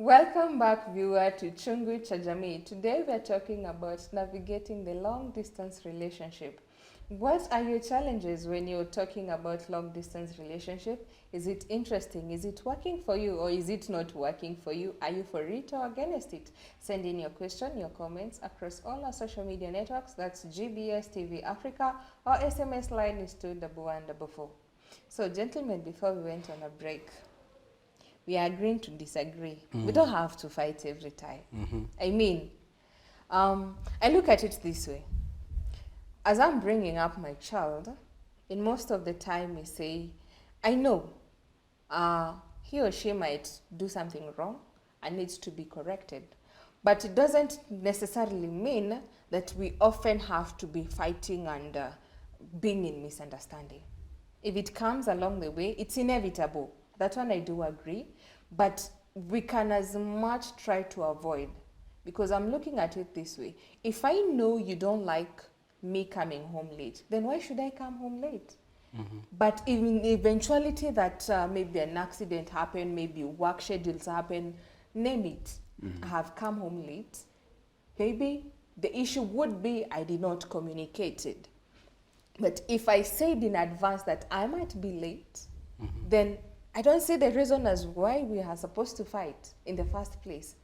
Welcome back, viewer, to Chungu cha Jamii. Today we are talking about navigating the long-distance relationship. What are your challenges when you're talking about long-distance relationship? Is it interesting? Is it working for you, or is it not working for you? Are you for it or against it? Send in your question, your comments across all our social media networks. That's GBS TV Africa, or SMS line is 21144. So, gentlemen, before we went on a break, we are agreeing to disagree. We don't have to fight every time. I mean, I look at it this way. As I'm bringing up my child, in most of the time we say, I know he or she might do something wrong and needs to be corrected. But it doesn't necessarily mean that we often have to be fighting and being in misunderstanding. If it comes along the way, it's inevitable. That one I do agree, but we can as much try to avoid, because I'm looking at it this way. If I know you don't like me coming home late, then why should I come home late? But in the eventuality that maybe an accident happened, maybe work schedules happen, name it, I have come home late, maybe the issue would be I did not communicate it. But if I said in advance that I might be late, then I don't see the reason as why we are supposed to fight in the first place.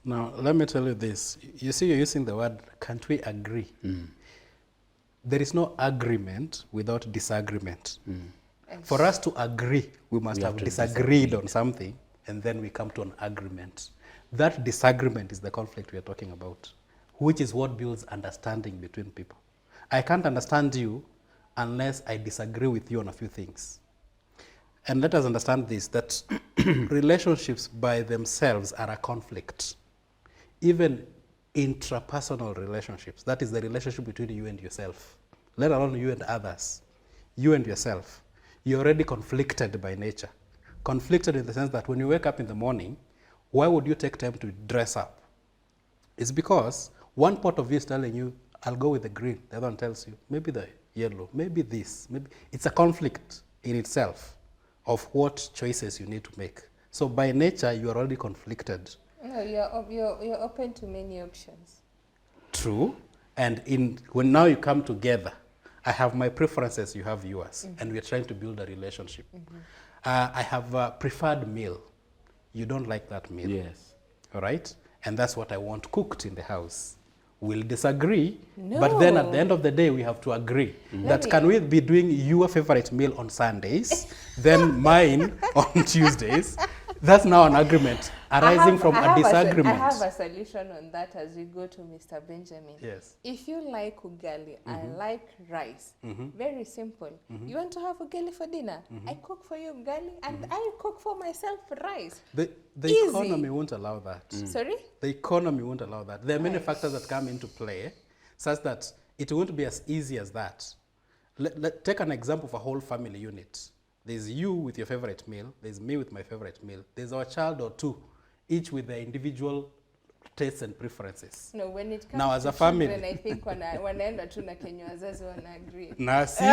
Now, let me tell you this. You see, you're using the word, can't we agree? There is no agreement without disagreement. For us to agree, we must have disagreed on something, and then we come to an agreement. That disagreement is the conflict we are talking about, which is what builds understanding between people. I can't understand you unless I disagree with you on a few things. And let us understand this, that relationships by themselves are a conflict. Even intrapersonal relationships, that is the relationship between you and yourself, let alone you and others, you and yourself, you're already conflicted by nature. Conflicted in the sense that when you wake up in the morning, why would you take time to dress up? It's because one part of you is telling you, I'll go with the green. The other one tells you, maybe the yellow, maybe this. Maybe. It's a conflict in itself of what choices you need to make. So by nature, you are already conflicted. No, you're open to many options. True. And when now you come together, I have my preferences, you have yours, and we're trying to build a relationship. I have a preferred meal. You don't like that meal. Yes. All right? And that's what I want cooked in the house. We'll disagree, No. but then at the end of the day, we have to agree that can we be doing your favorite meal on Sundays, then mine on Tuesdays? That's now an agreement arising from a disagreement. I have a solution on that as we go to Mr. Benjamin. Yes. If you like ugali, I like rice. Very simple. You want to have ugali for dinner? I cook for you ugali, and I cook for myself rice. The Easy. economy won't allow that. Sorry? The economy won't allow that. There are many factors that come into play such that it won't be as easy as that. Take an example of a whole family unit. There's you with your favorite meal. There's me with my favorite meal. There's our child or two, each with their individual tastes and preferences. No, when it comes Now, as to a family- children, I think wanaenda tu na Kenya wazazi wanaagree. Now, see?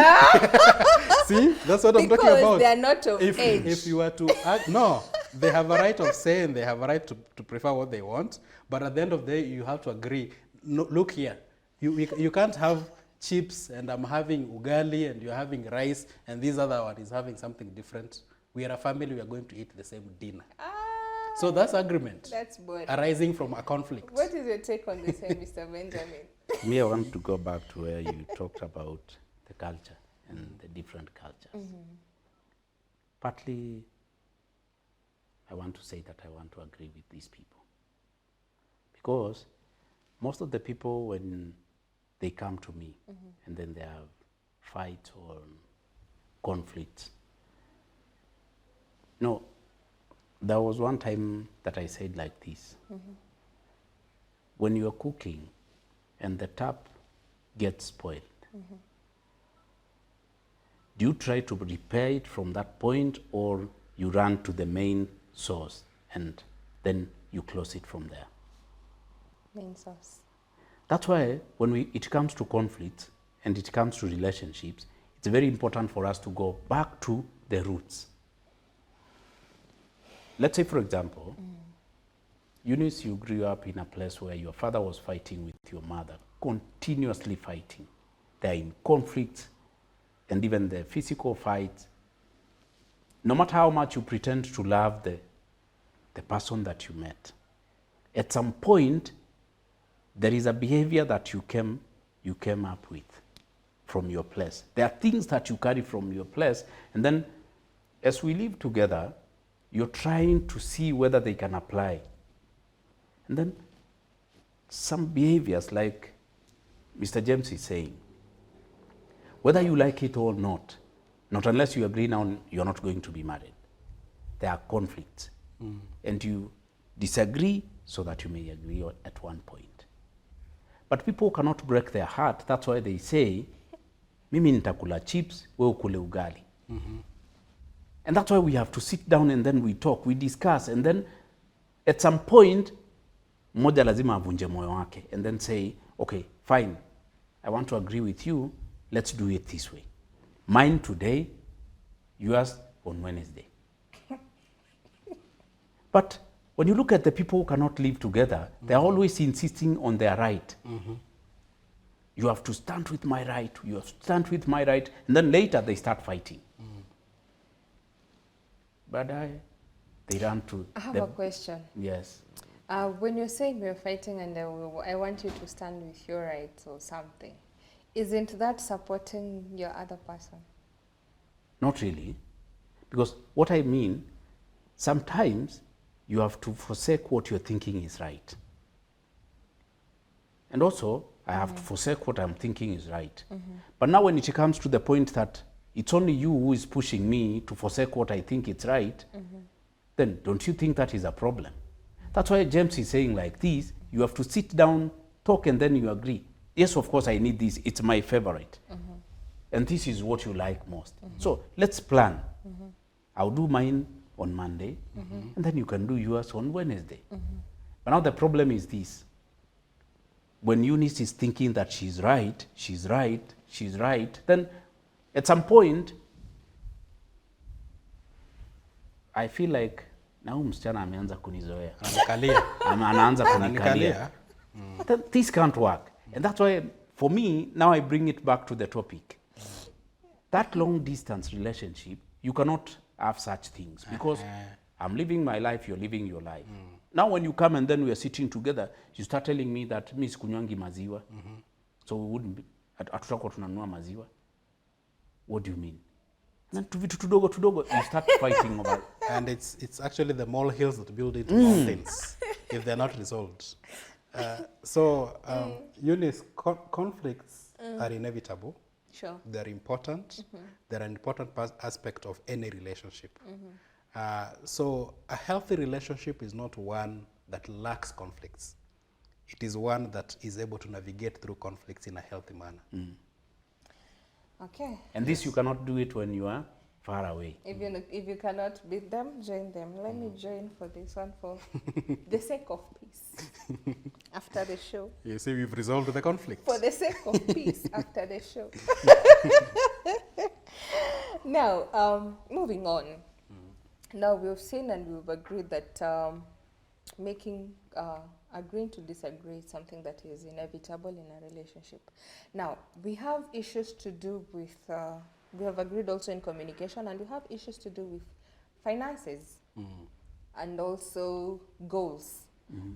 See? That's what I'm talking Because about. they are not of If age. you were to act, no, they have a right of saying, they have a right to prefer what they want, but at the end of the day, you have to agree. No, look here, you can't have chips and I'm having ugali and you're having rice and this other one is having something different. We are a family, we are going to eat the same dinner. So that's agreement That's boring. arising from a conflict. What is your take on this, Mr. Benjamin? Me, I want to go back to where you talked about the culture and the different cultures. Partly, I want to say that I want to agree with these people. Because most of the people, when they come to me and then they have fight or conflict. No, there was one time that I said like this. When you're cooking and the tap gets spoiled, do you try to repair it from that point, or you run to the main source and then you close it from there? Main source. That's why when it comes to conflict and it comes to relationships, it's very important for us to go back to the roots. Let's say, for example, Eunice, you grew up in a place where your father was fighting with your mother, continuously fighting. They're in conflict, and even the physical fight. No matter how much you pretend to love the person that you met, at some point, there is a behavior that you came up with from your place. There are things that you carry from your place, and then as we live together, you're trying to see whether they can apply. And then some behaviors, like Mr. James is saying, whether you like it or not unless you agree now, you're not going to be married. There are conflicts. And you disagree so that you may agree at one point. But people cannot break their heart. That's why they say, mimi nitakula chips, wewe ukule ugali. And that's why we have to sit down and then we talk, we discuss, and then at some point, mmoja lazima avunje moyo wake and then say, okay, fine, I want to agree with you, let's do it this way. Mine today, yours on Wednesday. But when you look at the people who cannot live together, they're always insisting on their right. You have to stand with my right, you have to stand with my right, and then later they start fighting. But they run to... I have a question. Yes. When you're saying we're fighting and I want you to stand with your rights or something, isn't that supporting your other person? Not really. Because what I mean, sometimes you have to forsake what you're thinking is right. And also, I have to forsake what I'm thinking is right. But now when it comes to the point that it's only you who is pushing me to forsake what I think is right, then don't you think that is a problem? That's why James is saying like this, you have to sit down, talk, and then you agree. Yes, of course, I need this. It's my favorite. And this is what you like most. So let's plan. I'll do mine on Monday, and then you can do yours on Wednesday. But now the problem is this. When Eunice is thinking that she's right, then at some point, I feel like na huyu msichana ameanza kunizoea. Anaanza kunikalia. This can't work. And that's why, for me, now I bring it back to the topic. That long distance relationship, you cannot have such things because I'm living my life, you're living your life. Now when you come and then we are sitting together, you start telling me that mi sikunywangi maziwa. So we wouldn't be, hatutakuwa tunanunua maziwa. What do you mean? And then vitu tudogo, you start fighting over it. And it's actually the molehills that build into mountains if they're not resolved. Eunice, conflicts are inevitable. Sure. They're important. They're an important aspect of any relationship. So a healthy relationship is not one that lacks conflicts. It is one that is able to navigate through conflicts in a healthy manner. Okay. And this you cannot do it when you are far away. If you cannot beat them, join them. Let me join for this one for the sake of peace. After the show. You see, we've resolved the conflict. For the sake of peace after the show. Now, moving on. Now we've seen and we've agreed that agreeing to disagree is something that is inevitable in a relationship. Now, we have issues to do with, we have agreed also in communication, and we have issues to do with finances and also goals.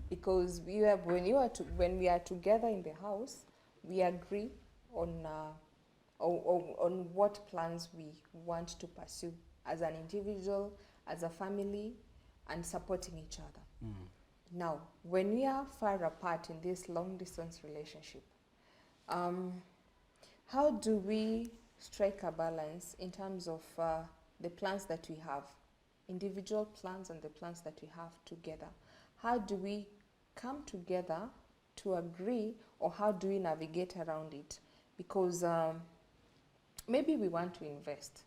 Because when we are together in the house, we agree on what plans we want to pursue as an individual, as a family, and supporting each other. Now, when we are far apart in this long-distance relationship, how do we strike a balance in terms of the plans that we have, individual plans and the plans that we have together? How do we come together to agree, or how do we navigate around it? Because maybe we want to invest,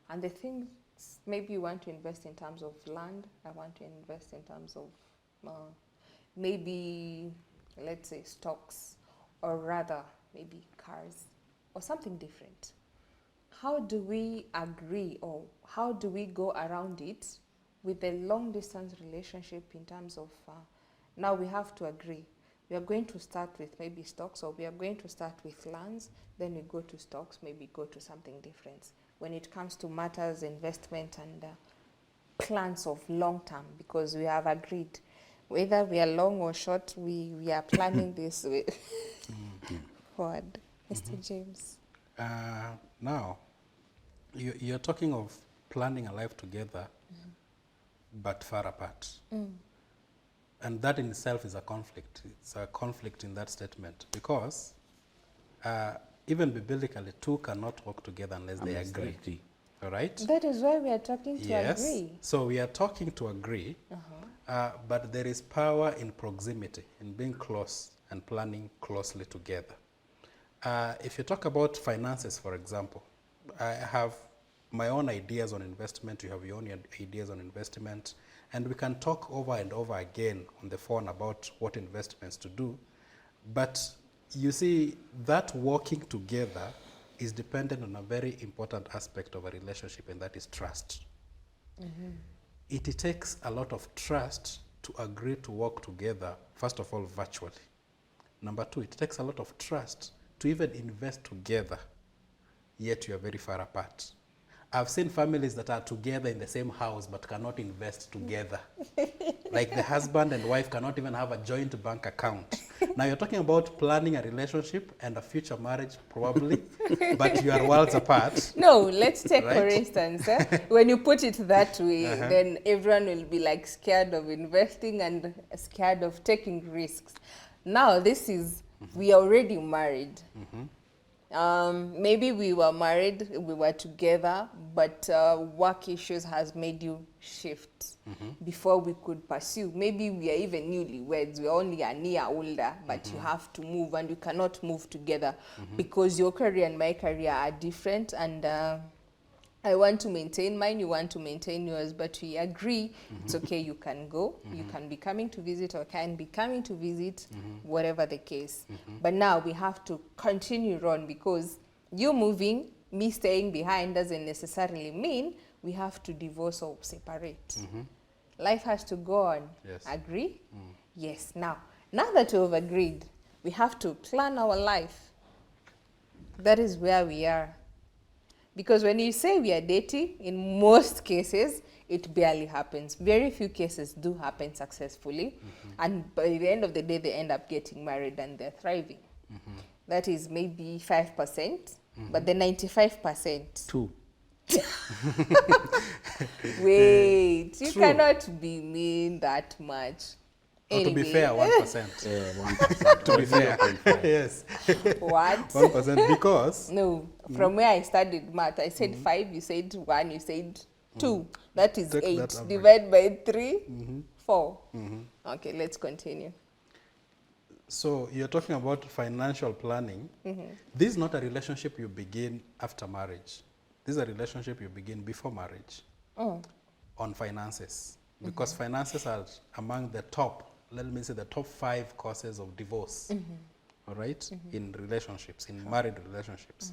and the things, maybe you want to invest in terms of land, I want to invest in terms of maybe, let's say, stocks, or rather maybe cars or something different. How do we agree, or how do we go around it with a long distance relationship in terms of Now we have to agree. We are going to start with maybe stocks, or we are going to start with lands, then we go to stocks, maybe go to something different. When it comes to matters, investment and plans of long term, because we have agreed, whether we are long or short, we are planning this way. Forward, Mr. James. Now, you're talking of planning a life together, but far apart. And that in itself is a conflict. It's a conflict in that statement, because even biblically, two cannot walk together unless they agree. All right? That is why we are talking to agree. So we are talking to agree, but there is power in proximity, in being close and planning closely together. If you talk about finances, for example, I have my own ideas on investment, you have your own ideas on investment, and we can talk over and over again on the phone about what investments to do. But you see, that working together is dependent on a very important aspect of a relationship, and that is trust. It takes a lot of trust to agree to work together, first of all, virtually. Number two, it takes a lot of trust to even invest together, yet you are very far apart. I've seen families that are together in the same house but cannot invest together. Like the husband and wife cannot even have a joint bank account. Now you're talking about planning a relationship and a future marriage, probably, but you are worlds apart. No, let's take for Right? instance, when you put it that way, then everyone will be like scared of investing and scared of taking risks. Now this is, we are already married. Maybe we were married, we were together, but work issues has made you shift before we could pursue. Maybe we are even newlyweds, we're only a year older, but you have to move and you cannot move together because your career and my career are different, and I want to maintain mine, you want to maintain yours, but we agree it's okay, you can go, you can be coming to visit or can be coming to visit, whatever the case. But now we have to continue on, because you moving, me staying behind doesn't necessarily mean we have to divorce or separate. Life has to go on. Yes. Agree? Yes. Now that we've agreed, we have to plan our life. That is where we are. Because when you say we are dating, in most cases, it barely happens. Very few cases do happen successfully. And by the end of the day, they end up getting married and they're thriving. That is maybe 5%, but the 95%. Two. Wait, you True. cannot be mean that much. Or to be Anyway. fair, 1%. 1%. To be fair, yes. What? 1%, because No, from where I studied math, I said 5, you said 1, you said 2. That is Take 8. that average. Divide by 3, 4. Okay, let's continue. so you're talking about financial planning. This is not a relationship you begin after marriage. This is a relationship you begin before marriage on finances. Because finances are among the top, let me say the top 5 causes of divorce, all right, in relationships, in married relationships.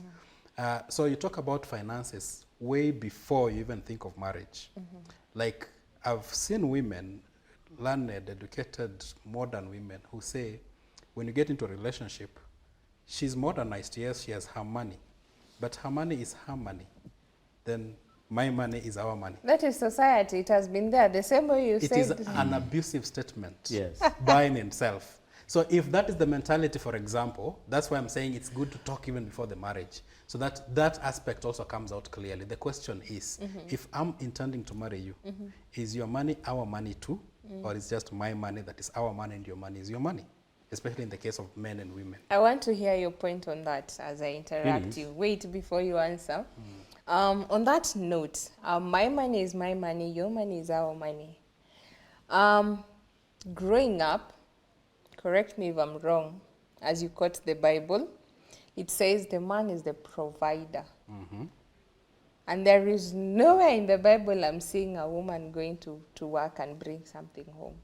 So you talk about finances way before you even think of marriage. Like I've seen women, learned, educated, modern women who say, when you get into a relationship, she's modernized, yes, she has her money, but her money is her money. Then my money is our money. That is society. It has been there. The same way you It said. is an abusive statement. Yes. Buying itself. So if that is the mentality, for example, that's why I'm saying it's good to talk even before the marriage, so that that aspect also comes out clearly. The question is, if I'm intending to marry you, is your money our money too, or is just my money that is our money and your money is your money? Especially in the case of men and women. I want to hear your point on that as I interrupt you. Wait before you answer. On that note, my money is my money, your money is our money. Growing up, correct me if I'm wrong, as you quote the Bible, it says the man is the provider. And there is nowhere in the Bible I'm seeing a woman going to work and bring something home.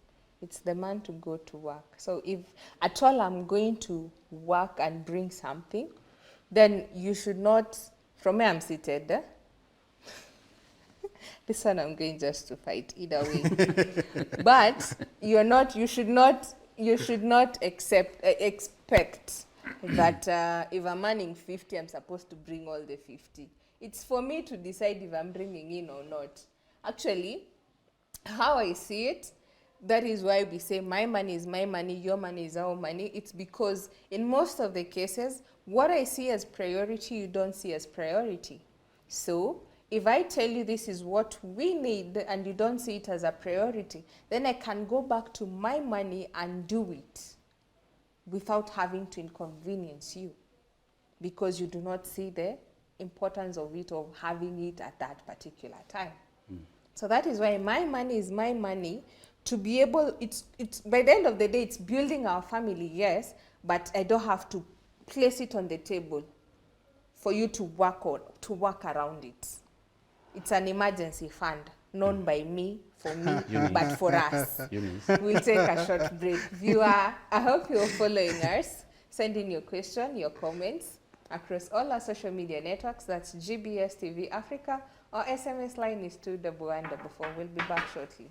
It's the man to go to work. So if at all I'm going to work and bring something, then you should not, from where I'm seated, This one I'm going just to fight either way. But you should not expect that if I'm earning 50, I'm supposed to bring all the 50. It's for me to decide if I'm bringing in or not. Actually, how I see it, that is why we say my money is my money, your money is our money. It's because in most of the cases, what I see as priority, you don't see as priority. So if I tell you this is what we need and you don't see it as a priority, then I can go back to my money and do it without having to inconvenience you, because you do not see the importance of it, of having it at that particular time. So that is why my money is my money. To be able, it's by the end of the day, it's building our family, yes, but I don't have to place it on the table for you to work around it. It's an emergency fund, known by me, for me, but for us. We'll take a short break. Viewer, I hope you're following us. Send in your question, your comments across all our social media networks. That's GBS TV Africa. Our SMS line is 21144. We'll be back shortly.